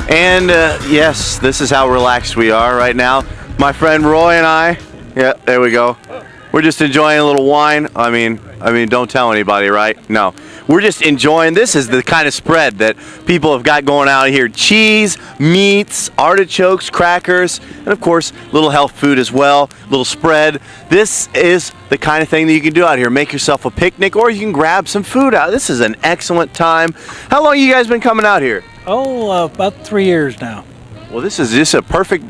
And yes, this is how relaxed we are right now. My friend Roy and I, yeah, there we go. We're just enjoying a little wine. I mean, don't tell anybody, right? No. We're just enjoying. This is the kind of spread that people have got going out here. Cheese, meats, artichokes, crackers, and of course, little health food as well, little spread. This is the kind of thing that you can do out here. Make yourself a picnic, or you can grab some food out. This is an excellent time. How long have you guys been coming out here? Oh, about 3 years now. Well, this is just a perfect,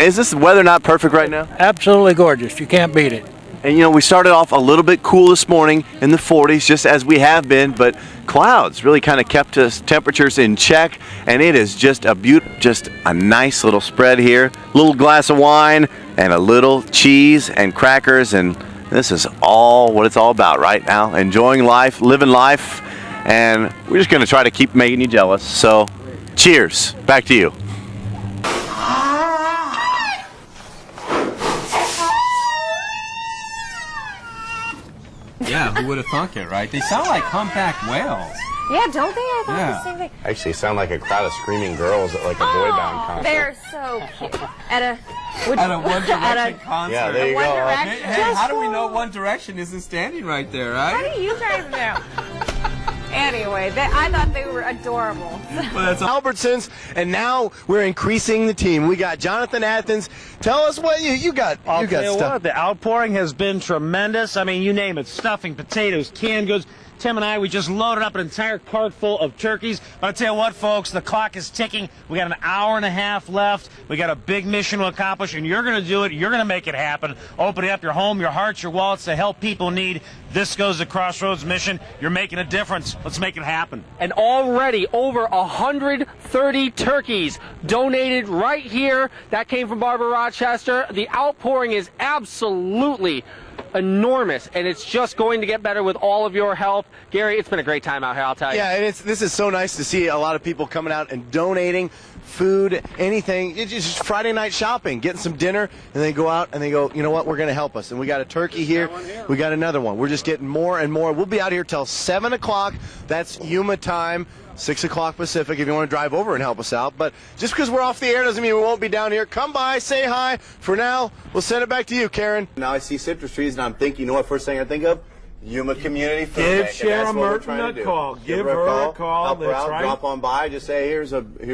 is this weather not perfect right now? Absolutely gorgeous. You can't beat it. And you know, we started off a little bit cool this morning in the 40s, just as we have been, but clouds really kind of kept us temperatures in check, and it is just a nice little spread here. Little glass of wine and a little cheese and crackers, and this is all what it's all about right now. Enjoying life, living life, and we're just going to try to keep making you jealous. So, cheers. Back to you. Yeah, who would have thunk it, right? They sound like humpback whales. Yeah, don't they? I thought the same thing. Actually, sound like a crowd of screaming girls at like a boy band concert. They're so cute. At a One Direction concert. Yeah, there you One go. Direction. Hey, how do we know One Direction isn't standing right there, How right? do you guys know? Anyway, I thought they were adorable. Well, that's Albertsons, and now we're increasing the team. We got Jonathan Athens. Tell us what you got. I'll tell you what, the outpouring has been tremendous. I mean, you name it, stuffing, potatoes, canned goods. Tim and I, we just loaded up an entire cart full of turkeys. But I tell you what, folks, the clock is ticking. We got an hour and a half left. We got a big mission to accomplish, and you're going to do it. You're going to make it happen. Opening up your home, your hearts, your wallets to help people in need. This goes to Crossroads Mission. You're making a difference. Let's make it happen. And already over 130 turkeys donated right here. That came from Barbara Rochester. The outpouring is absolutely enormous, and it's just going to get better with all of your help. Gary, it's been a great time out here, I'll tell you. Yeah, and this is so nice to see a lot of people coming out and donating food, anything. It's just Friday night shopping, getting some dinner, and they go out and they go, you know what, we're going to help us. And we got a turkey here. We got another one. We're just getting more and more. We'll be out here till 7 o'clock. That's Yuma time. 6 o'clock Pacific if you want to drive over and help us out. But just because we're off the air doesn't mean we won't be down here. Come by, say hi. For now, we'll send it back to you, Karen. Now I see citrus trees, and I'm thinking, you know what first thing I think of? Yuma Community Food Bank. Give Sharon Merton a call. Give her a call. Help her That's out. right. Drop on by. Just say, here's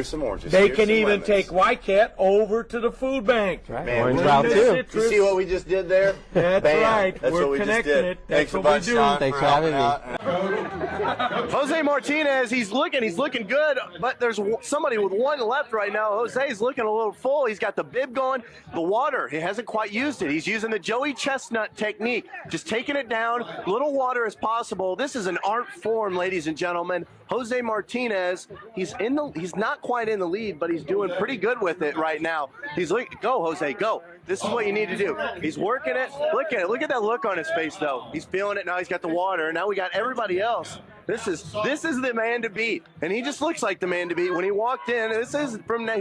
some oranges. They Here's can some even lemons. take White Cat over to the food bank. Man, Orange we're route doing too. citrus. You see what we just did there? That's Bam. right. That's We're what we just connecting did. it. Thanks That's a what bunch, we do. Sean, Thanks for having me. Jose Martinez, he's looking good, but there's somebody with one left right now. Jose's looking a little full. He's got the bib going. The water, he hasn't quite used it. He's using the Joey Chestnut technique, just taking it down, little water as possible. This is an art form, ladies and gentlemen. Jose Martinez, he's not quite in the lead, but he's doing pretty good with it right now. Go, Jose, go. This is what you need to do. He's working it. Look at it. Look at that look on his face, though. He's feeling it now. He's got the water. Now we got everybody else. This is the man to beat, and he just looks like the man to beat. When he walked in,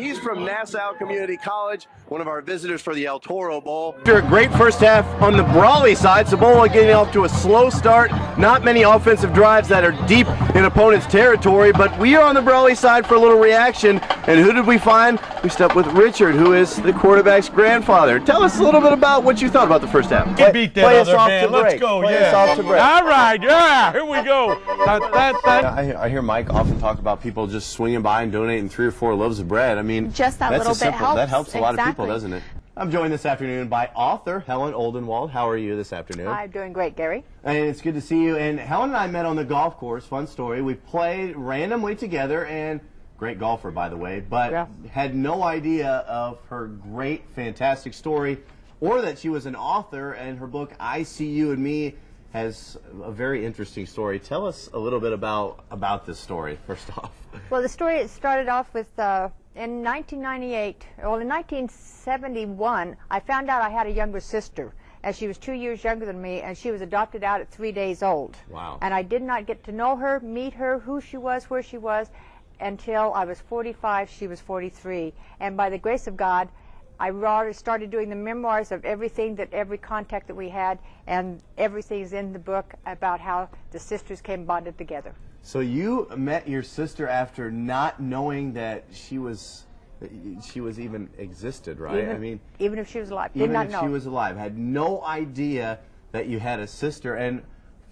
he's from Nassau Community College, one of our visitors for the El Toro Bowl. After a great first half on the Brawley side, Samoa getting off to a slow start. Not many offensive drives that are deep in opponent's territory, but we are on the Brawley side for a little reaction. And who did we find? We stepped with Richard, who is the quarterback's grandfather. Tell us a little bit about what you thought about the first half. Beat that other man. Let's go. All right. Yeah. Here we go. I hear Mike often talk about people just swinging by and donating 3 or 4 loaves of bread. I mean, Just that that's little a simple, bit helps. That helps a lot of people, Exactly. doesn't it? I'm joined this afternoon by author Helen Oldenwald. How are you this afternoon? I'm doing great, Gary. And it's good to see you. And Helen and I met on the golf course. Fun story. We played randomly together, and great golfer, by the way, but had no idea of her great, fantastic story, or that she was an author, and her book, I See You and Me, has a very interesting story. Tell us a little bit about this story, first off. Well, the story started off with, in 1998, well, in 1971, I found out I had a younger sister, and she was 2 years younger than me, and she was adopted out at 3 days old. Wow. And I did not get to know her, meet her, who she was, where she was, until I was 45, she was 43. And by the grace of God, I started doing the memoirs of everything, every contact that we had, and everything is in the book about how the sisters came bonded together. So you met your sister after not knowing that she was even existed, right? Even if she was alive, did not know. Even if she was alive, had no idea that you had a sister. And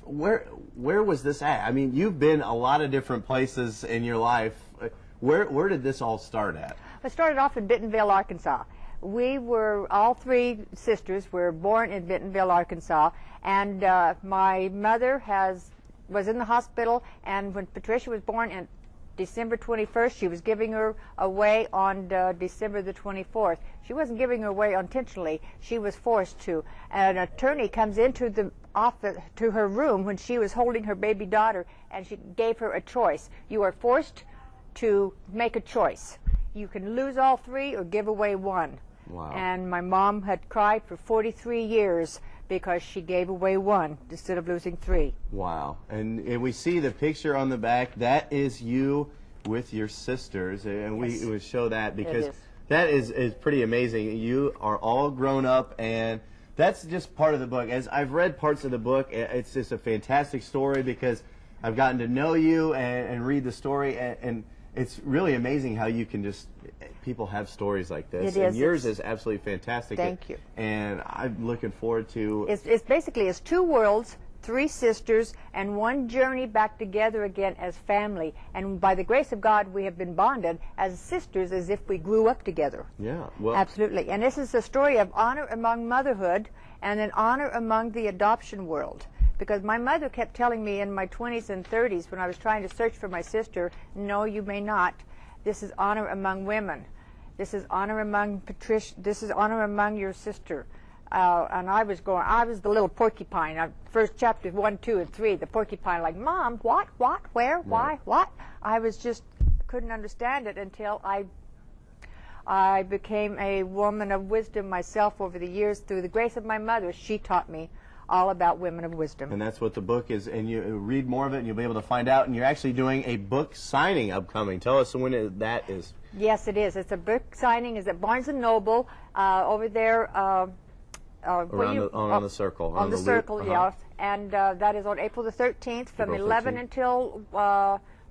where was this at? I mean, you've been a lot of different places in your life. Where did this all start at? It started off in Bentonville, Arkansas. We were, all three sisters were born in Bentonville, Arkansas, and my mother was in the hospital, and when Patricia was born on December 21st, she was giving her away on December the 24th. She wasn't giving her away intentionally. She was forced to. An attorney comes into the office, to her room when she was holding her baby daughter, and she gave her a choice. You are forced to make a choice. You can lose all three or give away one. Wow. And my mom had cried for 43 years because she gave away one instead of losing three. Wow. And we see the picture on the back. That is you with your sisters. And we would show that because that is pretty amazing. You are all grown up, and that's just part of the book. As I've read parts of the book, it's just a fantastic story because I've gotten to know you and read the story, and it's really amazing how you can just, people have stories like this. It is. And yours is absolutely fantastic. Thank you. And I'm looking forward to... It's basically, it's two worlds, three sisters, and one journey back together again as family. And by the grace of God, we have been bonded as sisters as if we grew up together. Yeah. Well, absolutely. And this is a story of honor among motherhood and an honor among the adoption world. Because my mother kept telling me in my 20s and 30s when I was trying to search for my sister, no, you may not. This is honor among women. This is honor among Patricia. This is honor among your sister. And I was the little porcupine. First chapter 1, 2, and 3, the porcupine, like, Mom, what, where, why, what? I was just, couldn't understand it until I became a woman of wisdom myself over the years. Through the grace of my mother, she taught me all about women of wisdom. And that's what the book is, and you read more of it and you'll be able to find out. And you're actually doing a book signing upcoming. Tell us when that is. Yes, it is. It's a book signing. It's at Barnes & Noble over there. On the circle. On the circle, yes. And that is on April the 13th from 11 until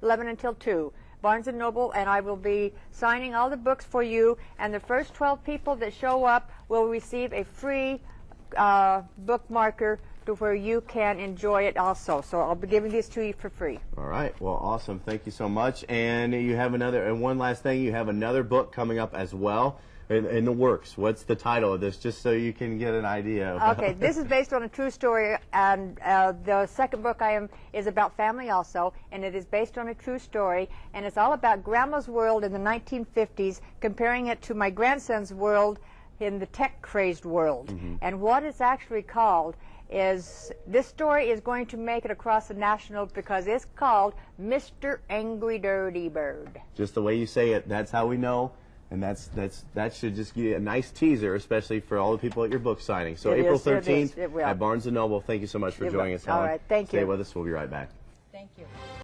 2. Barnes & Noble, and I will be signing all the books for you. And the first 12 people that show up will receive a free bookmarker to where you can enjoy it also. So I'll be giving these to you for free. All right. Well, awesome. Thank you so much. And you have one last thing. You have another book coming up as well in the works. What's the title of this, just so you can get an idea of Okay. This is based on a true story, and the second book is about family also, and it is based on a true story, and it's all about Grandma's world in the 1950s, comparing it to my grandson's world in the tech-crazed world. And what it's actually called is, this story is going to make it across the national because it's called Mr. Angry Dirty Bird. Just the way you say it, that's how we know. And that should just give you a nice teaser, especially for all the people at your book signing. So April 13th at Barnes & Noble. Thank you so much for joining us, Helen. All right, thank you. Stay with us. We'll be right back. Thank you.